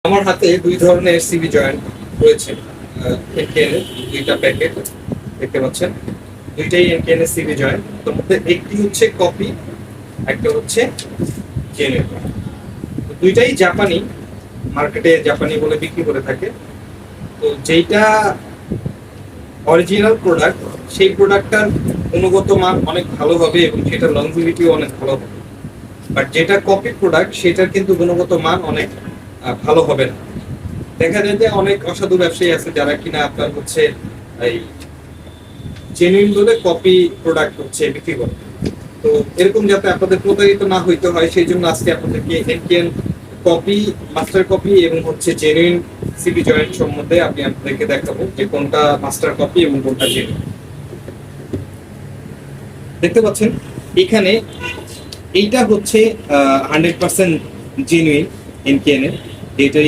আমার হাতে দুই ধরনের সিবি জয়েন্ট রয়েছে। এনকেএন এর দুইটা প্যাকেট দেখতে পাচ্ছেন, দুইটাই এনকেএন এর সিবি জয়েন্ট। তার মধ্যে একটি হচ্ছে কপি, একটা হচ্ছে জেনুইন। দুইটাই জাপানি, মার্কেটে জাপানি বলে বিক্রি করে থাকে। তো যেইটা অরিজিনাল প্রোডাক্ট, সেই প্রোডাক্টটার গুণগত মান অনেক ভালো হবে এবং সেটার লংজিভিটিও অনেক ভালো হবে। বাট যেটা কপি প্রোডাক্ট, সেটার কিন্তু গুণগত মান অনেক ভালো হবে না। দেখা যায় যে অনেক অসাধু ব্যবসায়ী আছে যারা কিনা আপনার হচ্ছে এই জেনুইন বলে কপি প্রোডাক্ট হচ্ছে বিক্রি করে। তো এরকম যাতে আপনাদের প্রতারিত না হইতে হয়, সেই জন্য আজকে আপনাদেরকে এনকেএন কপি, মাস্টার কপি এবং হচ্ছে জেনুইন সিবি জয়েন্ট সম্বন্ধে আমি আপনাদেরকে দেখাবো যে কোনটা মাস্টার কপি এবং কোনটা জেনুইন। দেখতে পাচ্ছেন এখানে এইটা হচ্ছে 100% জেনুইন এনকেএন এর, এটার